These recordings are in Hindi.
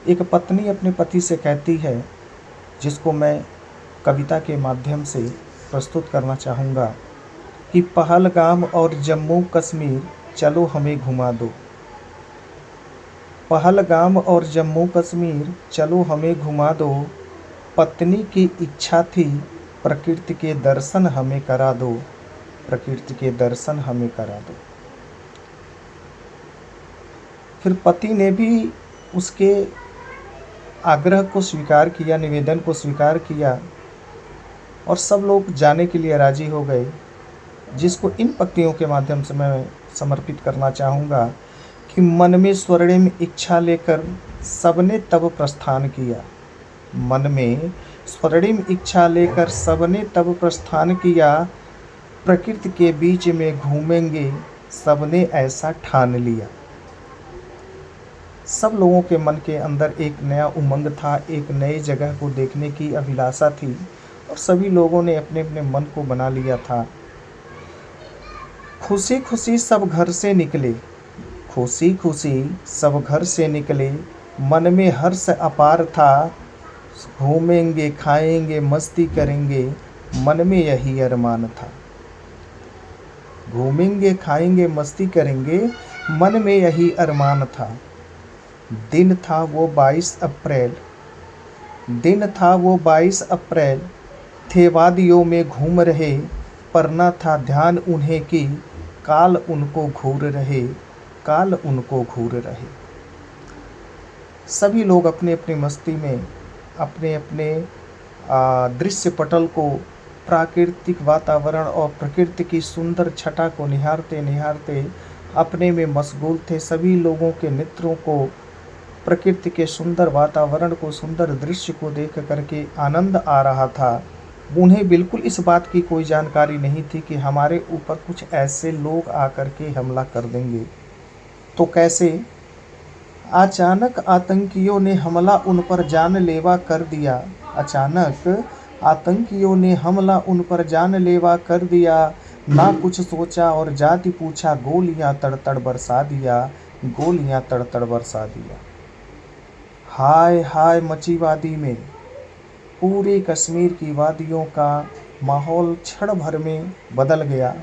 एक पत्नी अपने पति से कहती है, जिसको मैं कविता के माध्यम से प्रस्तुत करना चाहूँगा कि पहलगाम और जम्मू कश्मीर चलो हमें घुमा दो। पहलगाम और जम्मू कश्मीर चलो हमें घुमा दो। पत्नी की इच्छा थी प्रकृति के दर्शन हमें करा दो। प्रकृति के दर्शन हमें करा दो। फिर पति ने भी उसके आग्रह को स्वीकार किया, निवेदन को स्वीकार किया और सब लोग जाने के लिए राजी हो गए, जिसको इन पंक्तियों के माध्यम से मैं समर्पित करना चाहूँगा कि मन में स्वर्णिम इच्छा लेकर सबने तब प्रस्थान किया। मन में स्वर्णिम इच्छा लेकर सबने तब प्रस्थान किया। प्रकृति के बीच में घूमेंगे सबने ऐसा ठान लिया। सब लोगों के मन के अंदर एक नया उमंग था, एक नई जगह को देखने की अभिलाषा थी और सभी लोगों ने अपने अपने मन को बना लिया था। खुशी खुशी सब घर से निकले, खुशी खुशी सब घर से निकले। मन में हर्ष अपार था, घूमेंगे खाएंगे मस्ती करेंगे, मन में यही अरमान था। घूमेंगे खाएंगे मस्ती करेंगे, मन में यही अरमान था। दिन था वो 22 अप्रैल, दिन था वो 22 अप्रैल। थे वादियों में घूम रहे, पर न था ध्यान उन्हें कि काल उनको घूर रहे, काल उनको घूर रहे। सभी लोग अपने अपने मस्ती में अपने अपने दृश्य पटल को, प्राकृतिक वातावरण और प्रकृति की सुंदर छटा को निहारते निहारते अपने में मशगूल थे। सभी लोगों के नेत्रों को प्रकृति के सुंदर वातावरण को, सुंदर दृश्य को देख करके आनंद आ रहा था। उन्हें बिल्कुल इस बात की कोई जानकारी नहीं थी कि हमारे ऊपर कुछ ऐसे लोग आकर के हमला कर देंगे। तो कैसे? अचानक आतंकियों ने हमला उन पर जानलेवा कर दिया। अचानक आतंकियों ने हमला उन पर जानलेवा कर दिया। ना कुछ सोचा और जाति पूछा, गोलियां तड़तड़ बरसा दिया, गोलियां तड़तड़ बरसा दिया। हाय हाय मची वादी में, पूरे कश्मीर की वादियों का माहौल क्षण भर में बदल गया।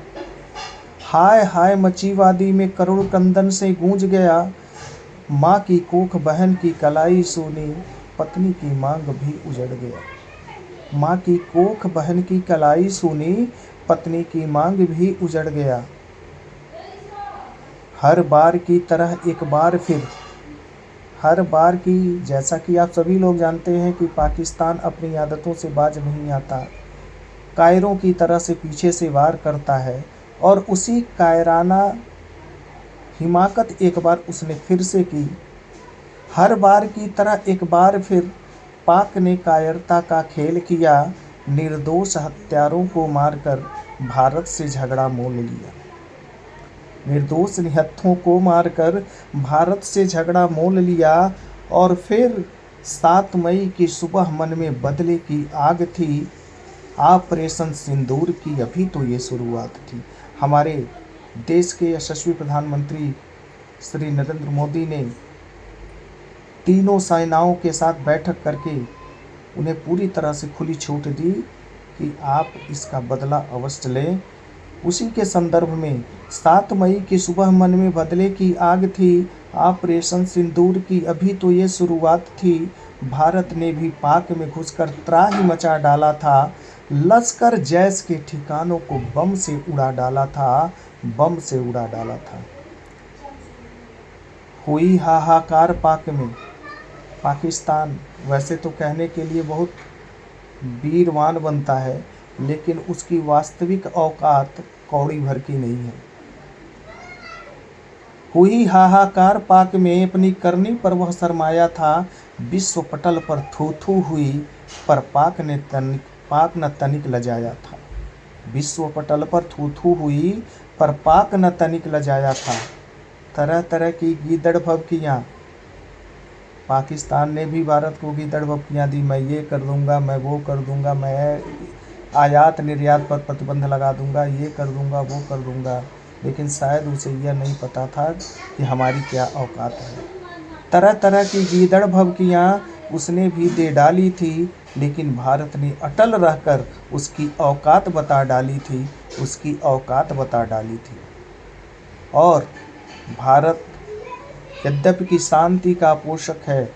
हाय हाय मची वादी में करुण क्रंदन से गूंज गया। माँ की कोख बहन की कलाई सुनी, पत्नी की मांग भी उजड़ गया। माँ की कोख बहन की कलाई सुनी, पत्नी की मांग भी उजड़ गया। हर बार की तरह एक बार फिर, हर बार की, जैसा कि आप सभी लोग जानते हैं कि पाकिस्तान अपनी आदतों से बाज नहीं आता, कायरों की तरह से पीछे से वार करता है और उसी कायराना हिमाकत एक बार उसने फिर से की। हर बार की तरह एक बार फिर पाक ने कायरता का खेल किया। निर्दोष हत्यारों को मारकर भारत से झगड़ा मोल लिया। निर्दोष निहत्थों को मारकर भारत से झगड़ा मोल लिया। और फिर 7 मई की सुबह मन में बदले की आग थी। ऑपरेशन सिंदूर की अभी तो ये शुरुआत थी। हमारे देश के यशस्वी प्रधानमंत्री श्री नरेंद्र मोदी ने तीनों सेनाओं के साथ बैठक करके उन्हें पूरी तरह से खुली छूट दी कि आप इसका बदला अवश्य लें। उसी के संदर्भ में 7 मई की सुबह मन में बदले की आग थी। ऑपरेशन सिंदूर की अभी तो ये शुरुआत थी। भारत ने भी पाक में घुसकर त्राही मचा डाला था। लश्कर जैश के ठिकानों को बम से उड़ा डाला था, बम से उड़ा डाला था। हुई हाहाकार पाक में। पाकिस्तान वैसे तो कहने के लिए बहुत वीरवान बनता है, लेकिन उसकी वास्तविक औकात कौड़ी भर की नहीं है। हुई हाहाकार पाक में, अपनी करनी पर वह सरमाया था। विश्व पटल पर थू थू हुई, पर पाक न तनिक लजाया था। विश्व पटल पर थू थू हुई, पर पाक न तनिक लजाया था। तरह तरह की गीदड़ भभकियाँ, पाकिस्तान ने भी भारत को गीदड़ भभकियाँ दी। मैं ये कर दूंगा, मैं वो कर दूंगा, मैं आयात निर्यात पर प्रतिबंध लगा दूंगा, ये कर दूंगा, वो कर दूंगा। लेकिन शायद उसे यह नहीं पता था कि हमारी क्या औकात है। तरह तरह की गीदड़ भभकियाँ उसने भी दे डाली थी, लेकिन भारत ने अटल रहकर उसकी औकात बता डाली थी, उसकी औकात बता डाली थी। और भारत यद्यपि कि शांति का पोषक है,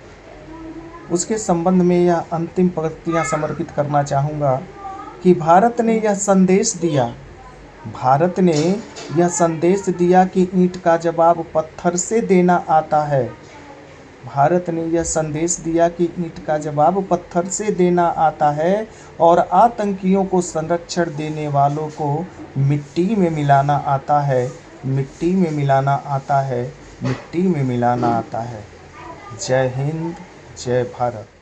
उसके संबंध में यह अंतिम पंक्तियाँ समर्पित करना चाहूँगा कि भारत ने यह संदेश दिया, भारत ने यह संदेश दिया कि ईंट का जवाब पत्थर से देना आता है। भारत ने यह संदेश दिया कि ईंट का जवाब पत्थर से देना आता है, और आतंकियों को संरक्षण देने वालों को मिट्टी में मिलाना आता है, मिट्टी में मिलाना आता है, मिट्टी में मिलाना आता है। जय हिंद, जय भारत।